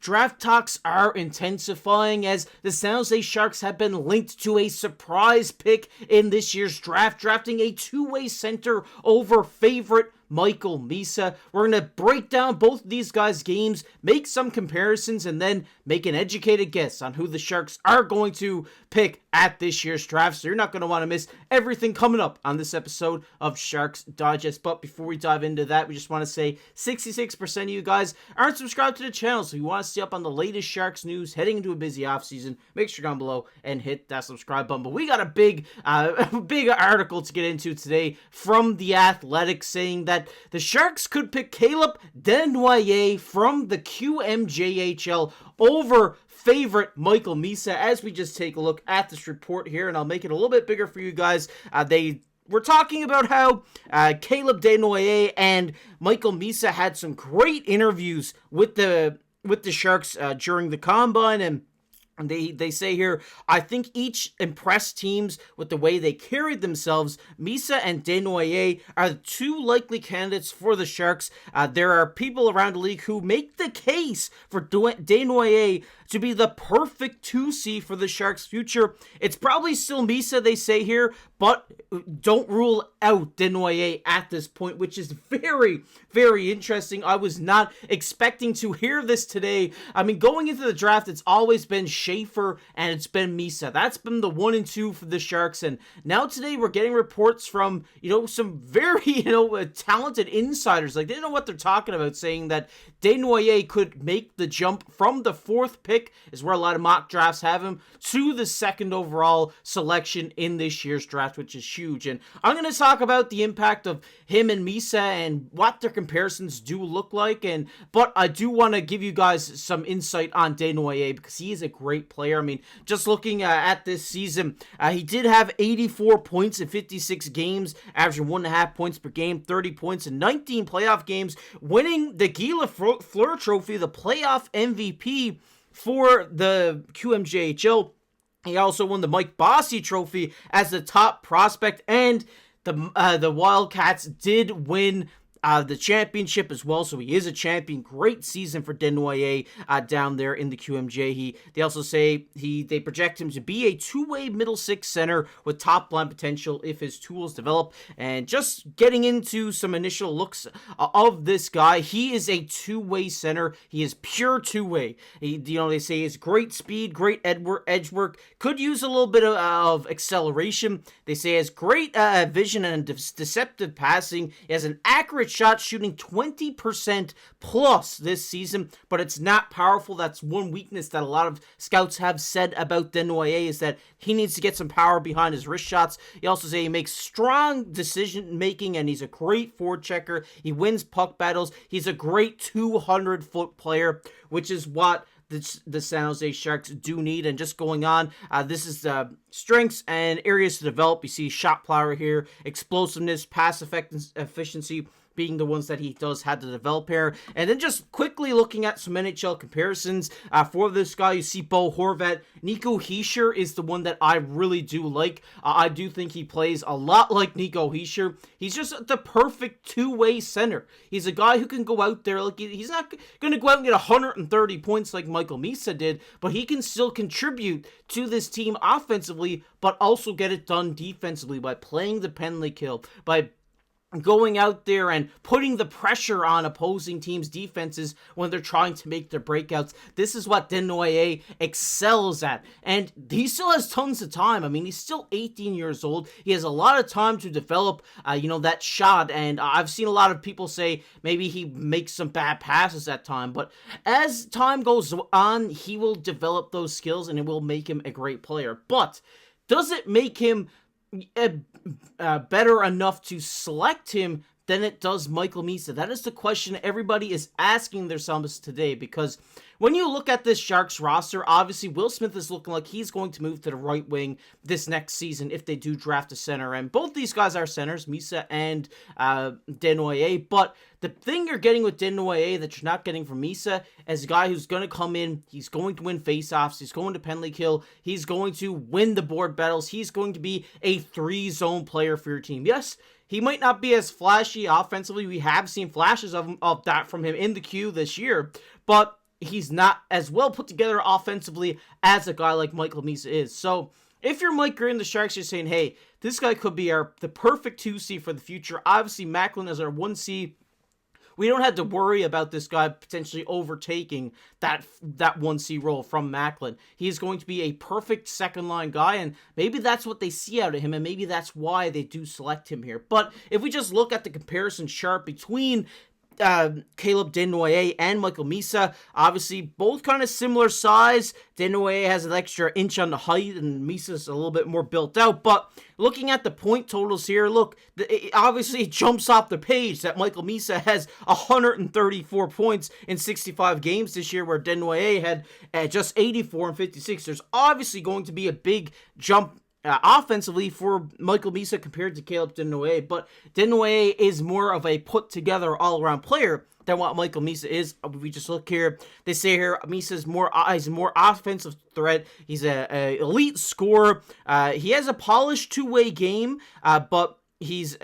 draft talks are intensifying as the San Jose Sharks have been linked to a surprise pick in this year's draft, drafting a two-way center over favorite Michael Misa. We're going to break down both of these guys' games, make some comparisons, and then make an educated guess on who the Sharks are going to pick at this year's draft. So you're not going to want to miss everything coming up on this episode of Sharks Digest. But before we dive into that, we just want to say 66% of you guys aren't subscribed to the channel. So if you want to stay up on the latest Sharks news heading into a busy offseason, make sure you're down below and hit that subscribe button. But we got a big article to get into today from The Athletic saying that the Sharks could pick Caleb Desnoyers from the QMJHL over favorite Michael Misa. As we just take a look at this report here, and I'll make it a little bit bigger for you guys. We're talking about how Caleb Desnoyers and Michael Misa had some great interviews with the Sharks during the Combine, and they say here, I think each impressed teams with the way they carried themselves. Misa and Desnoyers are the two likely candidates for the Sharks. There are people around the league who make the case for Desnoyers to be the perfect 2C for the Sharks' future. It's probably still Misa, they say here, but don't rule out Desnoyers at this point, which is very, very interesting. I was not expecting to hear this today. I mean, going into the draft, it's always been Schaefer and it's been Misa. That's been the 1 and 2 for the Sharks, and now today we're getting reports from, some very, talented insiders. Like, they don't know what they're talking about, saying that Desnoyers could make the jump from the 4th pick, is where a lot of mock drafts have him, to the 2nd overall selection in this year's draft, which is huge. And I'm going to talk about the impact of him and Misa and what their comparisons do look like. But I do want to give you guys some insight on Desnoyers because he is a great player. I mean, just looking at this season, he did have 84 points in 56 games, averaging 1.5 points per game, 30 points in 19 playoff games, winning the Guy Lafleur Trophy, the playoff MVP for the QMJHL. He also won the Mike Bossy Trophy as the top prospect, and the Wildcats did win the championship as well, so he is a champion. Great season for Desnoyers down there in the QMJ. They also say they project him to be a two-way middle six center with top line potential if his tools develop. And just getting into some initial looks of this guy, he is a two-way center. He is pure two-way. They say he has great speed, great edge work, could use a little bit of acceleration. They say he has great vision and deceptive passing. He has an accurate shot, shooting 20% plus this season, but it's not powerful. That's one weakness that a lot of scouts have said about Desnoyers, is that he needs to get some power behind his wrist shots. He also say he makes strong decision making, and he's a great forward checker. He wins puck battles. He's a great 200-foot player, which is what the San Jose Sharks do need. And just going on, this is strengths and areas to develop. You see shot power here, explosiveness, pass efficiency being the ones that he does have to develop here. And then just quickly looking at some NHL comparisons for this guy, you see Bo Horvat. Nico Hischier is the one that I really do like. I do think he plays a lot like Nico Hischier. He's just the perfect two-way center. He's a guy who can go out there, like he's not going to go out and get 130 points like Michael Misa did, but he can still contribute to this team offensively, but also get it done defensively by playing the penalty kill, by going out there and putting the pressure on opposing teams' defenses when they're trying to make their breakouts. This is what Desnoyers excels at. And he still has tons of time. I mean, he's still 18 years old. He has a lot of time to develop, that shot. And I've seen a lot of people say maybe he makes some bad passes at time. But as time goes on, he will develop those skills and it will make him a great player. But does it make him better enough to select him than it does Michael Misa? That is the question everybody is asking themselves today, because when you look at this Sharks roster, obviously Will Smith is looking like he's going to move to the right wing this next season if they do draft a center, and both these guys are centers, Misa and Desnoyers. But the thing you're getting with Desnoyers that you're not getting from Misa is a guy who's going to come in, he's going to win faceoffs, he's going to penalty kill, he's going to win the board battles, he's going to be a 3-zone player for your team. Yes, he might not be as flashy offensively. We have seen flashes of that from him in the Q this year, but he's not as well put together offensively as a guy like Michael Misa is. So if you're Mike Grier and the Sharks, you're saying, hey, this guy could be the perfect 2C for the future. Obviously, Macklin is our 1C. We don't have to worry about this guy potentially overtaking that 1C role from Macklin. He's going to be a perfect second-line guy, and maybe that's what they see out of him, and maybe that's why they do select him here. But if we just look at the comparison chart between Caleb Desnoyers and Michael Misa, obviously both kind of similar size. Desnoyers has an extra inch on the height, and Misa's a little bit more built out. But looking at the point totals here, look, obviously it jumps off the page that Michael Misa has 134 points in 65 games this year, where Desnoyers had just 84 and 56. There's obviously going to be a big jump offensively for Michael Misa compared to Caleb Desnoyers, but Desnoyers is more of a put-together all-around player than what Michael Misa is. We just look here, they say here, Misa's more offensive threat. He's a elite scorer. He has a polished two-way game, but he's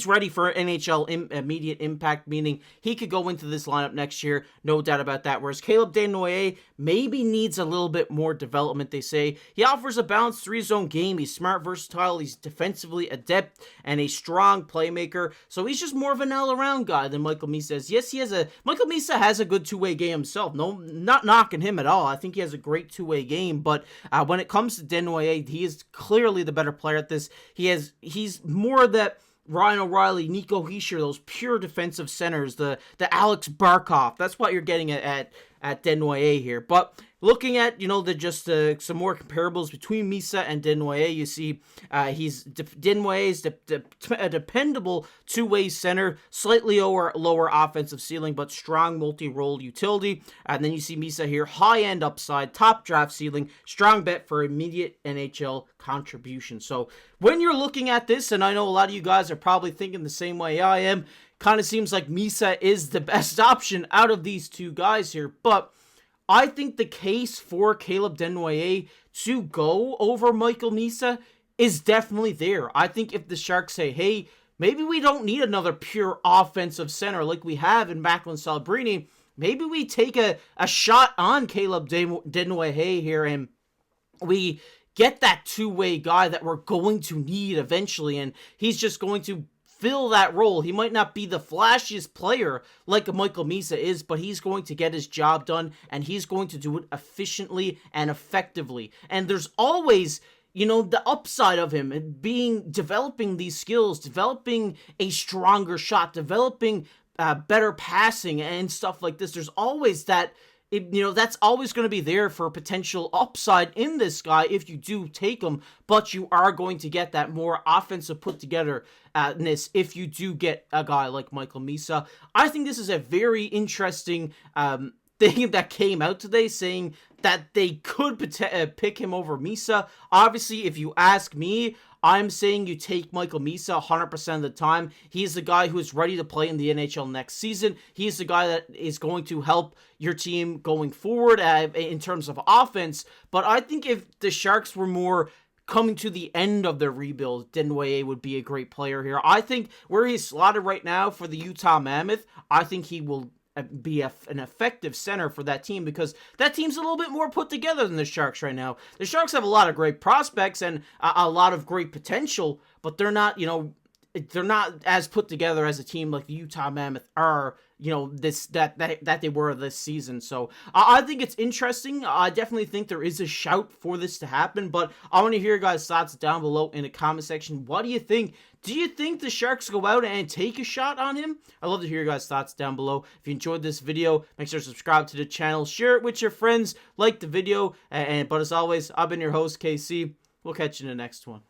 ready for NHL immediate impact, meaning he could go into this lineup next year, no doubt about that. Whereas Caleb Desnoyers maybe needs a little bit more development, they say. He offers a balanced three-zone game. He's smart, versatile, he's defensively adept, and a strong playmaker. So he's just more of an all-around guy than Michael Misa is. Yes, Michael Misa has a good two-way game himself. No, not knocking him at all. I think he has a great two-way game, but when it comes to Desnoyers, he is clearly the better player at this. He's more that Ryan O'Reilly, Nico Hischier, those pure defensive centers, the Alex Barkov. That's what you're getting at Desnoyers here. But looking at, some more comparables between Misa and Desnoyers, you see Desnoyers a dependable two-way center, slightly lower offensive ceiling, but strong multi-role utility. And then you see Misa here, high-end upside, top draft ceiling, strong bet for immediate NHL contribution. So when you're looking at this, and I know a lot of you guys are probably thinking the same way I am, kind of seems like Misa is the best option out of these two guys here, but I think the case for Caleb Desnoyers to go over Michael Misa is definitely there. I think if the Sharks say, hey, maybe we don't need another pure offensive center like we have in Macklin Celebrini, maybe we take a shot on Caleb Desnoyers here and we get that two-way guy that we're going to need eventually, and he's just going to fill that role. He might not be the flashiest player like a Michael Misa is, but he's going to get his job done, and he's going to do it efficiently and effectively. And there's always, the upside of him developing these skills, developing a stronger shot, developing better passing and stuff like this. There's always that. That's always going to be there for potential upside in this guy if you do take him, but you are going to get that more offensive put-togetherness if you do get a guy like Michael Misa. I think this is a very interesting thing that came out today, saying that they could pick him over Misa. Obviously, if you ask me, I'm saying you take Michael Misa 100% of the time. He's the guy who is ready to play in the NHL next season. He's the guy that is going to help your team going forward in terms of offense. But I think if the Sharks were more coming to the end of their rebuild, Desnoyers would be a great player here. I think where he's slotted right now for the Utah Mammoth, I think he will be an effective center for that team, because that team's a little bit more put together than the Sharks right now. The Sharks have a lot of great prospects and a lot of great potential, but they're not as put together as a team like the Utah Mammoth are, that they were this season. So I think it's interesting. I definitely think there is a shout for this to happen, but I want to hear your guys' thoughts down below in the comment section. What do you think? Do you think the Sharks go out and take a shot on him? I'd love to hear your guys' thoughts down below. If you enjoyed this video, make sure to subscribe to the channel, share it with your friends, like the video, but as always, I've been your host, KC. We'll catch you in the next one.